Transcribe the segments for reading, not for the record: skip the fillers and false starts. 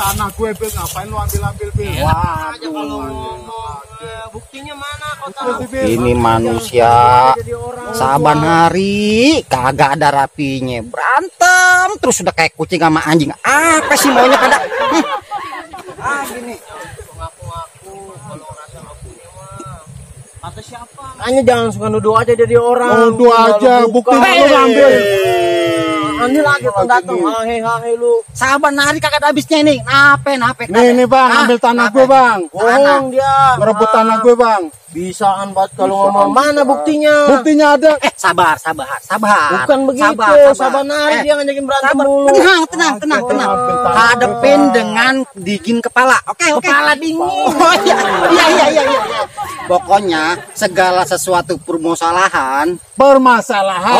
tanah gue, Bil. Ngapain lu ambil-ambil, Bil? Wah, aja kalau ngomong. Buktinya mana kau tahu? Ini manusia saban hari kagak ada rapinya, berantem terus udah kayak kucing sama anjing. Apa sih maunya pada? Gini. Ngaku-ngaku kalau rasa ngakunya mah. Kata siapa? Hanya jangan suka nuduh aja dari orang. Nuduh aja, bukti lu ngambil. Ini lagi datang, hahe lu. Saban hari kagak ada habisnya ini. Nape? Nih Bang, ambil tanah gue, Bang. Bohong dia. Ngerebut tanah gue, Bang. Bisaan banget kalau ngomong. Mana buktinya? Buktinya ada. Sabar. Bukan begitu. Sabar nari dia ngajakin berantem mulu. Tenang. Hadepin dengan dingin kepala. Oke. Kepala dingin. Oh iya. Pokoknya segala sesuatu permasalahan. Permasalahan.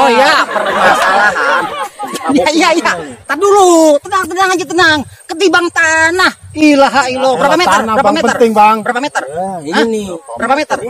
Permasalahan. Iya. Tar dulu. Tenang aja. Ketibang tanah. Ilaha ilah. Berapa meter? Penting, Bang. Berapa meter? Ini. Berapa meter?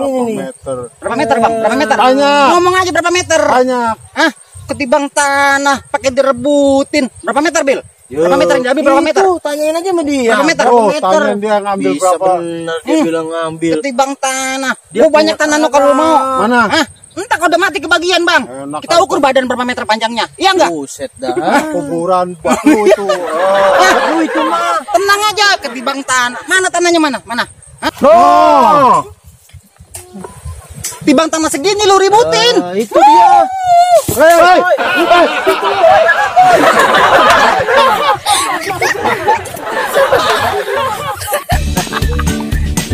Berapa meter, Bang? Berapa meter? Banyak. Ngomong aja berapa meter? Banyak. Hah? Ketibang tanah pakai direbutin. Berapa meter, Bil? Berapa meter yang diambil? Berapa meter? Itu tanyain aja sama dia. Berapa meter? Oh, tanya dia ngambil Bisa berapa? bener dia bilang ngambil. Ketibang tanah. Dia Mau banyak punya tanah lo tanah. kalau mau. Mana? Hah? Entah kalau udah mati kebagian, Bang. Enak Kita ukur badan berapa meter panjangnya. Iya enggak? Buset dah. Kuburan batu itu. Lu itu mah. Tenang aja, ketibang tanah. Mana tanahnya mana? Hah? Oh. Tibang tanah segini lu ributin. Itu dia. Hei.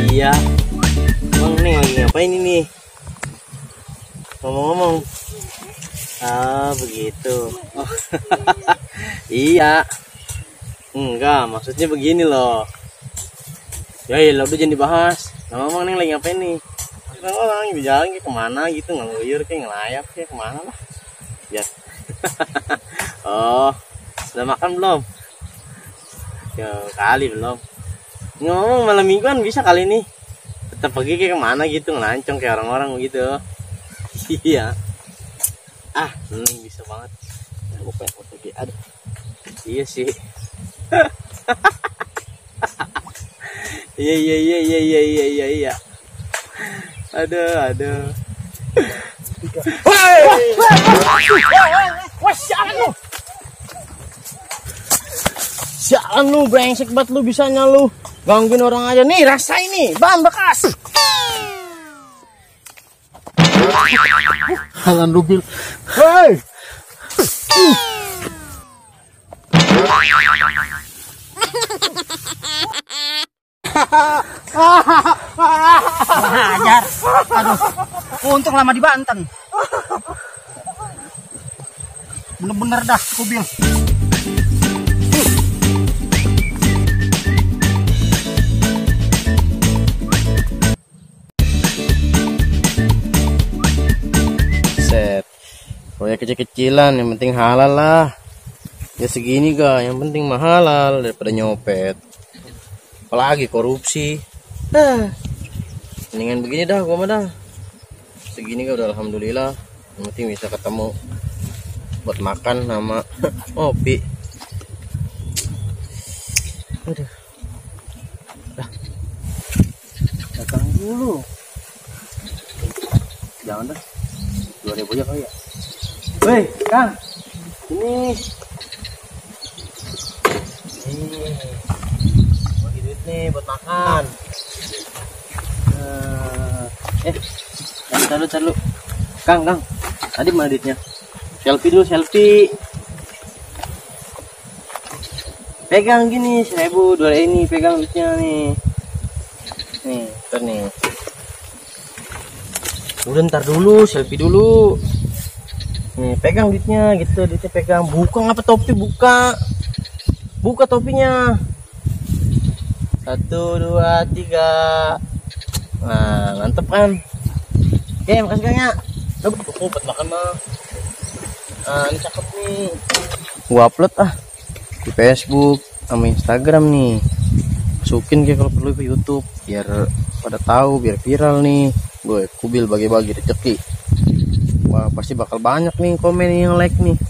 Iya. Bang nih lagi ngapain ini? Ngomong-ngomong. Begitu. Oh. Iya. Enggak, maksudnya begini loh. Ya udah jangan dibahas. Ngomong nih lagi ngapain nih? Orang jalan kayak kemana gitu, ngeluyur kayak ngelayap kayak kemana lah. Ya. Oh, sudah makan belum? Ya kali belum. Ngomong malam mingguan bisa kali ini. Tetap pergi kayak kemana gitu, ngelancong kayak orang-orang begitu. Iya. Bisa banget. Bukan foto dia ada. Iya sih. Iya. Aduh. Wah, sialan lu, brengsek banget lu bisanya lu. Gangguin orang aja nih, rasain nih, ban bekas. Jangan lu, Bil. Hei. Ajar. Aduh. Untung lama di Banten. Bener-bener dah kubil. Set. Proyek kecil-kecilan yang penting halal lah. Ya segini ga, yang penting mah halal daripada nyopet. Apalagi korupsi. Mendingan begini dah gua mah dah. Segini ga udah alhamdulillah. Yang penting bisa ketemu buat makan sama ngopi. Aduh. Dah. Datang dulu. Jangan dah. 2.000 aja kali ya. Woi, Kang. Ini. Bagi duit nih buat makan. Taruh. Kang. Tadi mana duitnya? Selfie dulu, selfie. Pegang gini, 1.000, 2 ini pegang duitnya nih. Nih, ntar nih. Udah ntar dulu, selfie dulu. Nih, pegang duitnya gitu, duitnya pegang. Buka ngapa topi, buka. Buka topinya. 1, 2, 3. Nah, mantep kan? Oke, makasih Kang ya. Buat makan mah. Ini cakep nih. Gua upload di Facebook sama Instagram nih. Masukin kayak kalau perlu ke YouTube biar pada tahu, biar viral nih. Gue kubil bagi-bagi rezeki. Wah, pasti bakal banyak nih komen yang like nih.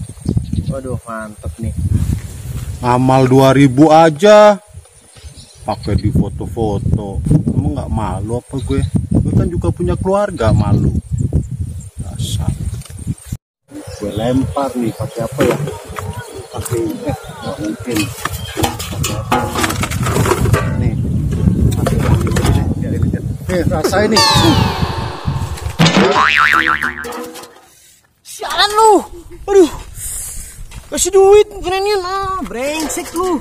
Waduh, mantep nih. Amal 2.000 aja. pakai di foto-foto. Emang nggak malu apa gue? Gue kan juga punya keluarga, malu. Dasar. Gue lempar nih pakai apa ya? Pakai nggak mungkin. Pakai apa? Nih. Pakai ini. Rasain nih. Sialan lu. Aduh. Kasih duit keren brengsek lu.